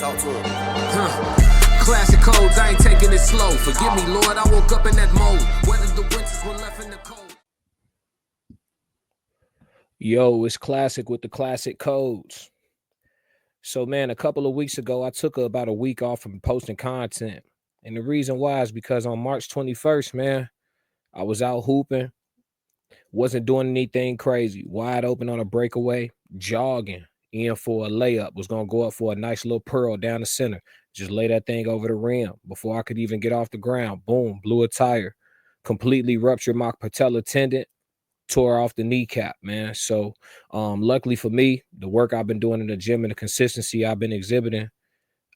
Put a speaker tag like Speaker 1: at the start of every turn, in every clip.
Speaker 1: Talk to him.
Speaker 2: Classic codes, I ain't taking it slow. Forgive me, Lord, I woke up in that mode. Whether the winters were left in the cold.
Speaker 3: Yo, it's Classic with the classic codes. So, man, a couple of weeks ago, I took about a week off from posting content. And the reason why is because on March 21st, man, I was out hooping, wasn't doing anything crazy, wide open on a breakaway, jogging in for a layup, was going to go up for a nice little pearl down the center, just lay that thing over the rim before I could even get off the ground. Boom, blew a tire, completely ruptured my patellar tendon, tore off the kneecap, man. So luckily for me, the work I've been doing in the gym and the consistency I've been exhibiting,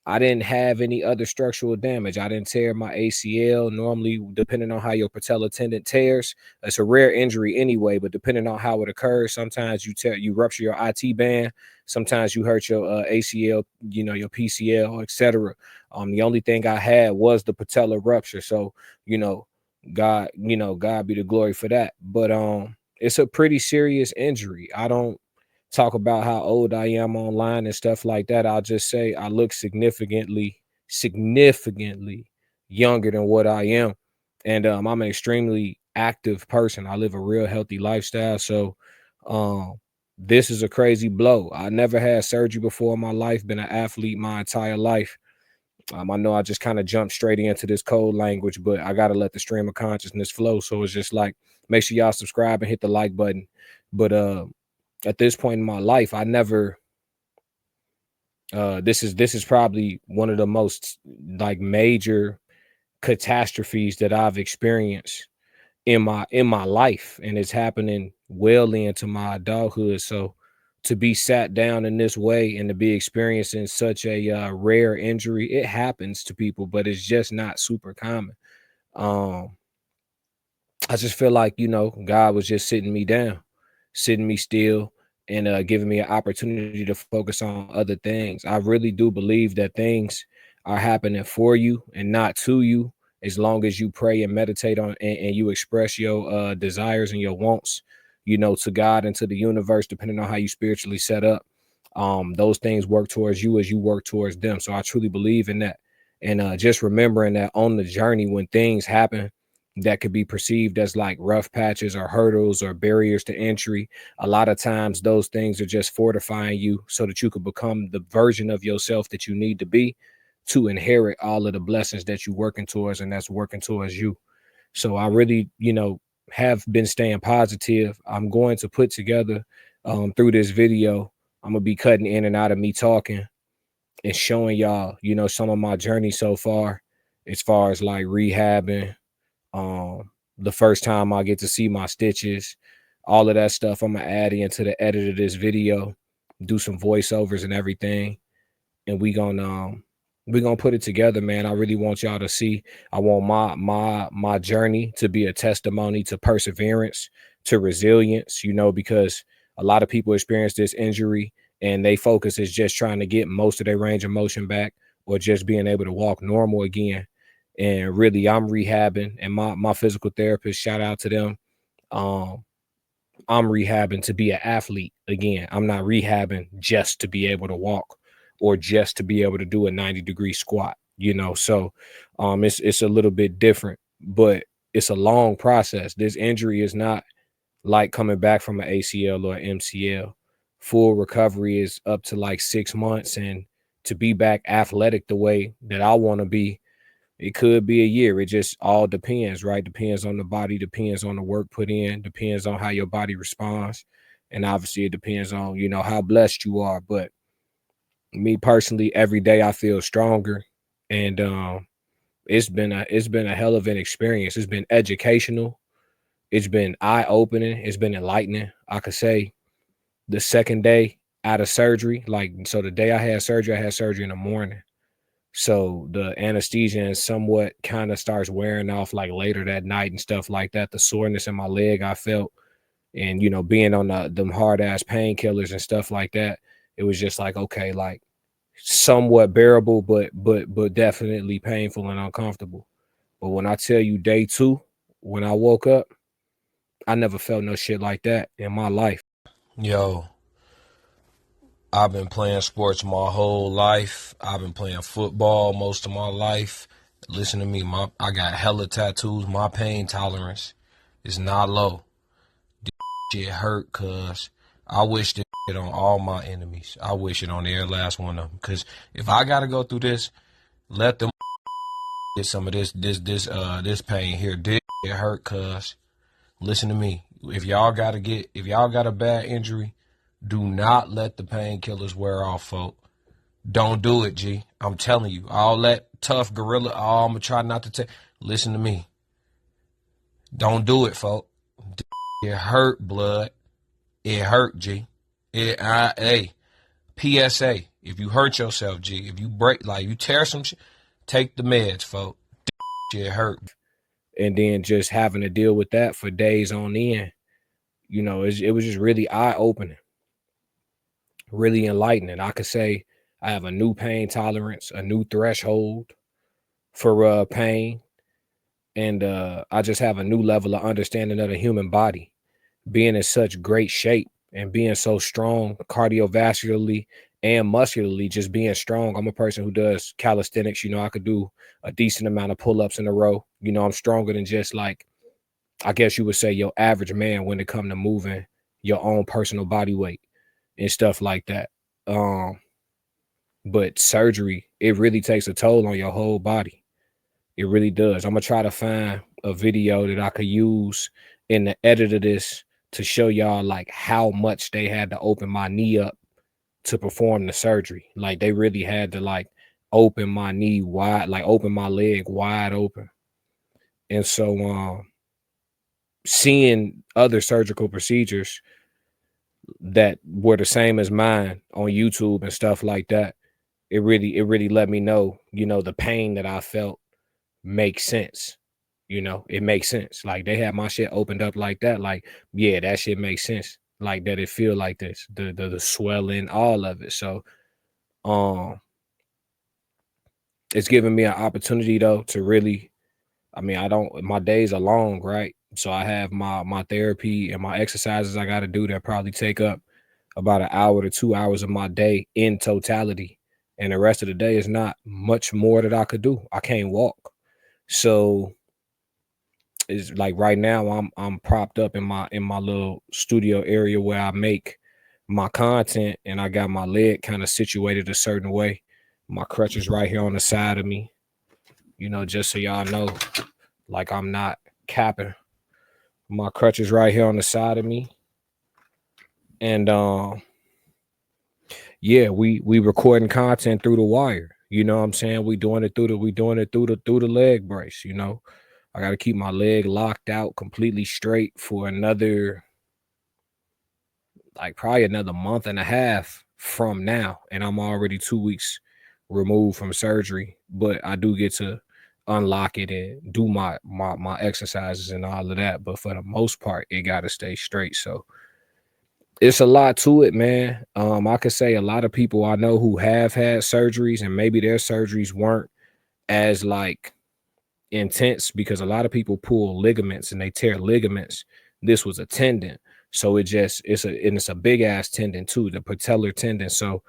Speaker 3: I didn't have any other structural damage. I didn't tear my ACL. Normally, depending on how your patellar tendon tears, it's a rare injury anyway, but depending on how it occurs, sometimes you rupture your IT band, sometimes you hurt your ACL, your PCL, etc. The only thing I had was the patellar rupture. So, God be the glory for that. But it's a pretty serious injury. I don't talk about how old I am online and stuff like that. I'll just say I look significantly younger than what I am. And I'm an extremely active person. I live a real healthy lifestyle. So this is a crazy blow. I never had surgery before in my life, been an athlete my entire life. I know I just kind of jumped straight into this code language, but I got to let the stream of consciousness flow. So it's just like, make sure y'all subscribe and hit the like button. But at this point in my life, I never this is probably one of the most like major catastrophes that I've experienced in my life, and it's happening well into my adulthood. So to be sat down in this way and to be experiencing such a rare injury, it happens to people, but it's just not super common. I just feel like, God was just sitting me down, sitting me still, and giving me an opportunity to focus on other things. I really do believe that things are happening for you and not to you, as long as you pray and meditate on and you express your desires and your wants, to God and to the universe, depending on how you spiritually set up. Those things work towards you as you work towards them. So I truly believe in that. And just remembering that on the journey, when things happen that could be perceived as like rough patches or hurdles or barriers to entry, a lot of times those things are just fortifying you so that you could become the version of yourself that you need to be to inherit all of the blessings that you're working towards and that's working towards you. So I really, have been staying positive. I'm going to put together through this video, I'm gonna be cutting in and out of me talking and showing y'all, some of my journey so far, as far as like rehabbing, the first time I get to see my stitches, all of that stuff. I'm gonna add into the edit of this video, do some voiceovers and everything, and we're gonna put it together, man. I really want y'all to see. I want my journey to be a testimony to perseverance, to resilience, because a lot of people experience this injury and they focus is just trying to get most of their range of motion back or just being able to walk normal again. And really, I'm rehabbing, and my physical therapist, shout out to them. I'm rehabbing to be an athlete again. I'm not rehabbing just to be able to walk or just to be able to do a 90-degree squat, So it's a little bit different, but it's a long process. This injury is not like coming back from an ACL or an MCL. Full recovery is up to like 6 months, and to be back athletic the way that I want to be, it could be a year. It just all depends, right? Depends on the body, depends on the work put in, depends on how your body responds. And obviously it depends on, how blessed you are. But me personally, every day I feel stronger. And it's been a hell of an experience. It's been educational. It's been eye-opening. It's been enlightening. I could say the second day out of surgery, so the day I had surgery in the morning. So the anesthesia and somewhat kind of starts wearing off like later that night and stuff like that. The soreness in my leg I felt, and being on them hard ass painkillers and stuff like that, it was just like, okay, like somewhat bearable, but definitely painful and uncomfortable. But when I tell you day 2, when I woke up, I never felt no shit like that in my life.
Speaker 4: Yo,
Speaker 3: I've been playing sports my whole life. I've been playing football most of my life. Listen to me, I got hella tattoos. My pain tolerance is not low. This shit hurt, cuz I wish this shit on all my enemies. I wish it on every last one of them. Cause if I gotta go through this, let them get some of this pain here. This shit hurt, cuz. Listen to me. If y'all got a bad injury, do not let the painkillers wear off, folk. Don't do it, G. I'm telling you. All that tough gorilla, I'm gonna try not to take. Listen to me. Don't do it, folk. It hurt, blood. It hurt, G. Hey, PSA. If you hurt yourself, G, if you break, like you tear some shit, take the meds, folk. It hurt. And then just having to deal with that for days on end, you know, it was just really eye-opening, really enlightening. I could say I have a new pain tolerance, a new threshold for pain, and I just have a new level of understanding of the human body, being in such great shape and being so strong cardiovascularly and muscularly, just being strong. I'm a person who does calisthenics. You know, I could do a decent amount of pull-ups in a row. You know, I'm stronger than just like, I guess you would say, your average man when it comes to moving your own personal body weight and stuff like that. But surgery, it really takes a toll on your whole body. It really does. I'm gonna try to find a video that I could use in the edit of this to show y'all like how much they had to open my knee up to perform the surgery. Like they really had to like open my knee wide, like open my leg wide open. And so seeing other surgical procedures that were the same as mine on YouTube and stuff like that, it really let me know, you know, the pain that I felt makes sense. You know, it makes sense. Like they had my shit opened up like that. Like, yeah, that shit makes sense. Like that it feel like this, the swelling, all of it. So it's giving me an opportunity though to really, I mean, my days are long, right? So I have my therapy and my exercises I got to do that probably take up about an hour to 2 hours of my day in totality. And the rest of the day is not much more that I could do. I can't walk. So it's like right now I'm propped up in my little studio area where I make my content, and I got my leg kind of situated a certain way. My crutch is right here on the side of me, you know, just so y'all know, like I'm not capping. My crutch is right here on the side of me. And yeah, we recording content through the wire. You know what I'm saying? We doing it through the leg brace, you know. I got to keep my leg locked out completely straight for another, like probably another month and a half from now. And I'm already 2 weeks removed from surgery, but I do get to unlock it and do my exercises and all of that. But for the most part, it got to stay straight. So it's a lot to it, man. I could say a lot of people I know who have had surgeries, and maybe their surgeries weren't as like intense, because a lot of people pull ligaments and they tear ligaments. This was a tendon, so it's a big ass tendon too, the patellar tendon. So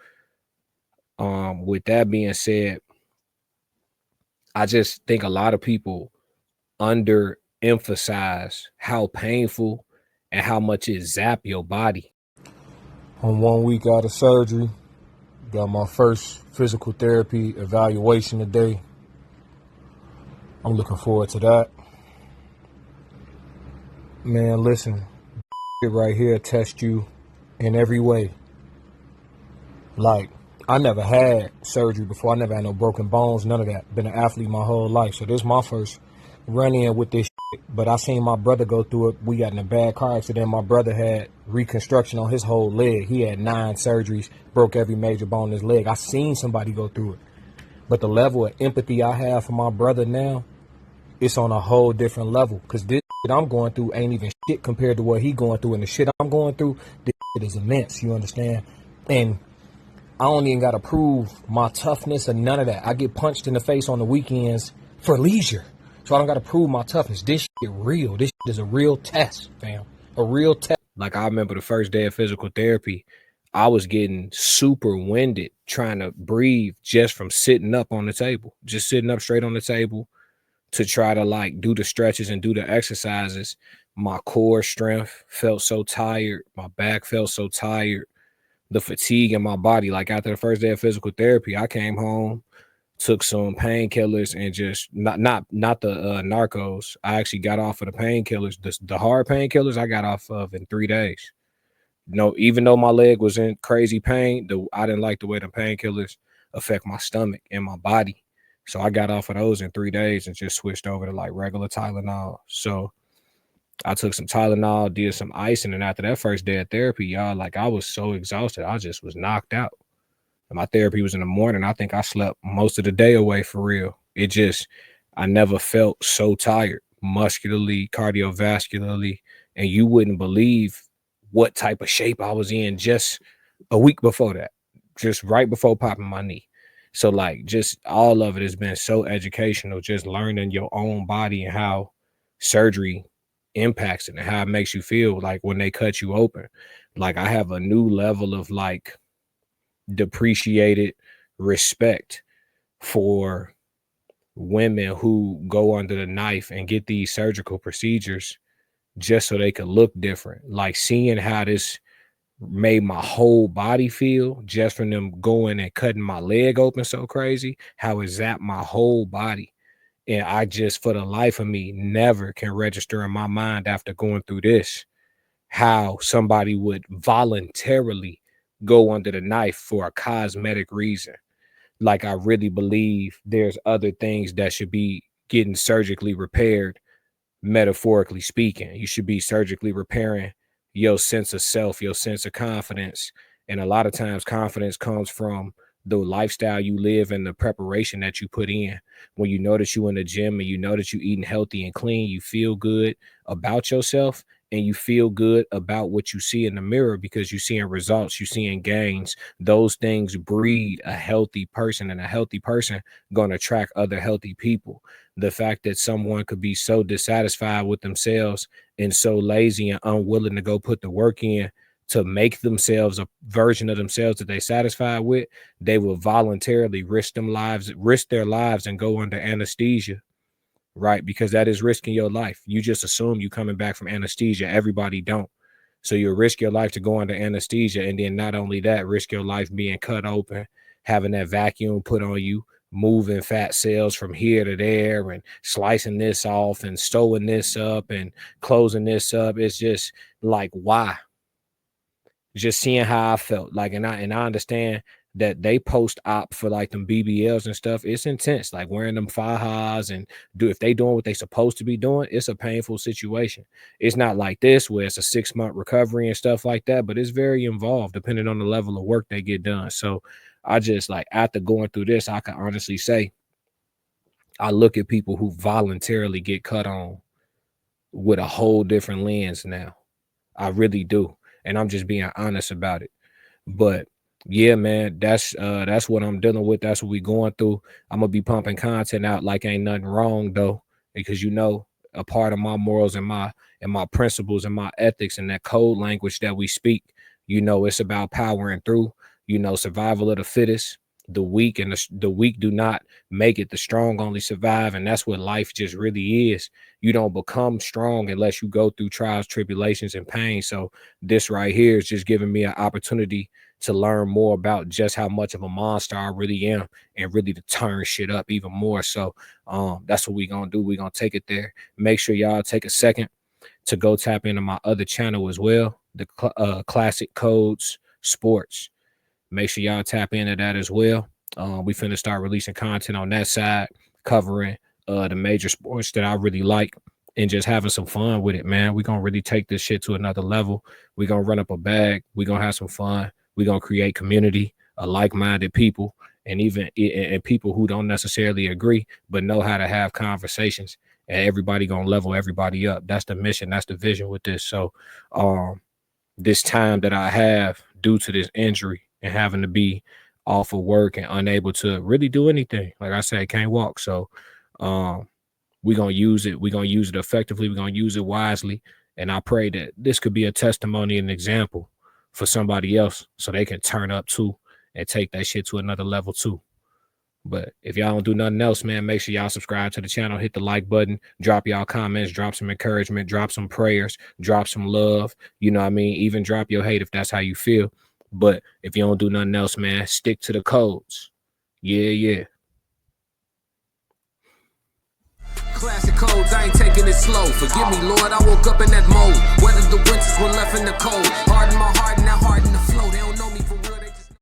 Speaker 3: with that being said, I just think a lot of people underemphasize how painful and how much it zap your body. I'm 1 week out of surgery, got my first physical therapy evaluation today. I'm looking forward to that. Man, listen, right here test you in every way. Like, I never had surgery before. I never had no broken bones, none of that. Been an athlete my whole life. So this is my first run-in with this shit. But I seen my brother go through it. We got in a bad car accident. My brother had reconstruction on his whole leg. He had 9 surgeries, broke every major bone in his leg. I seen somebody go through it. But the level of empathy I have for my brother now, it's on a whole different level, because this shit I'm going through ain't even shit compared to what he going through, and the shit I'm going through, this shit is immense, you understand? And I don't even got to prove my toughness or none of that. I get punched in the face on the weekends for leisure, so I don't got to prove my toughness. This shit real. This shit is a real test, fam. A real test. Like, I remember the first day of physical therapy, I was getting super winded trying to breathe just from sitting up on the table, just sitting up straight on the table to try to like do the stretches and do the exercises. My core strength felt so tired. My back felt so tired. The fatigue in my body, like after the first day of physical therapy, I came home, took some painkillers and just not the narcos. I actually got off of the painkillers, the hard painkillers I got off of in 3 days. No, even though my leg was in crazy pain, I didn't like the way the painkillers affect my stomach and my body. So I got off of those in 3 days and just switched over to like regular Tylenol. So I took some Tylenol, did some ice, and then after that first day of therapy, y'all, like I was so exhausted, I just was knocked out. And my therapy was in the morning. I think I slept most of the day away for real. It just, I never felt so tired, muscularly, cardiovascularly, and you wouldn't believe what type of shape I was in just a week before that, just right before popping my knee. So like just all of it has been so educational, just learning your own body and how surgery impacts it and how it makes you feel like when they cut you open. Like I have a new level of like depreciated respect for women who go under the knife and get these surgical procedures just so they could look different. Like seeing how this made my whole body feel just from them going and cutting my leg open so crazy, how it zapped my whole body. And I just, for the life of me, never can register in my mind after going through this, how somebody would voluntarily go under the knife for a cosmetic reason. Like I really believe there's other things that should be getting surgically repaired, metaphorically speaking. You should be surgically repairing your sense of self, your sense of confidence. And a lot of times confidence comes from the lifestyle you live and the preparation that you put in. When you know that you in the gym and you know that you eating healthy and clean, you feel good about yourself and you feel good about what you see in the mirror because you're seeing results, you're seeing gains. Those things breed a healthy person, and a healthy person going to attract other healthy people. The fact that someone could be so dissatisfied with themselves and so lazy and unwilling to go put the work in to make themselves a version of themselves that they satisfied with, they will voluntarily risk their lives and go under anesthesia, right? Because that is risking your life. You just assume you coming back from anesthesia. Everybody don't. So you risk your life to go under anesthesia. And then not only that, risk your life being cut open, having that vacuum put on you, moving fat cells from here to there and slicing this off and stowing this up and closing this up. It's just like, why? Just seeing how I felt like, and I understand that they post op for like them BBLs and stuff. It's intense, like wearing them fajas and if they doing what they supposed to be doing, it's a painful situation. It's not like this where it's a 6-month recovery and stuff like that, but it's very involved depending on the level of work they get done. So I just like after going through this, I can honestly say I look at people who voluntarily get cut on with a whole different lens now. I really do. And I'm just being honest about it. But yeah, man, that's what I'm dealing with. That's what we going through. I'm gonna be pumping content out like ain't nothing wrong though, because a part of my morals and my principles and my ethics and that code language that we speak, it's about powering through, survival of the fittest. The weak and the weak do not make it. The strong only survive, and that's what life just really is. You don't become strong unless you go through trials, tribulations, and pain. So this right here is just giving me an opportunity to learn more about just how much of a monster I really am and really to turn shit up even more. So that's what we gonna do. We gonna take it there. Make sure y'all take a second to go tap into my other channel as well, the Classic Codes Sports. Make sure y'all tap into that as well. We finna start releasing content on that side, covering the major sports that I really like and just having some fun with it, man. We're gonna really take this shit to another level. We're gonna run up a bag, we're gonna have some fun, we're gonna create community, like-minded people, and even and people who don't necessarily agree but know how to have conversations. And everybody gonna level everybody up. That's the mission, that's the vision with this. So this time that I have due to this injury and having to be off of work and unable to really do anything. Like I said, I can't walk. So we're gonna use it. We're gonna use it effectively. We're gonna use it wisely. And I pray that this could be a testimony and example for somebody else so they can turn up too and take that shit to another level too. But if y'all don't do nothing else, man, make sure y'all subscribe to the channel, hit the like button, drop y'all comments, drop some encouragement, drop some prayers, drop some love. You know what I mean? Even drop your hate if that's how you feel. But if you don't do nothing else, man, stick to the codes. Yeah.
Speaker 2: Classic codes, I ain't taking it slow. Forgive me, Lord, I woke up in that mode. Weathered the winters when left in the cold. Hardened my heart and that heart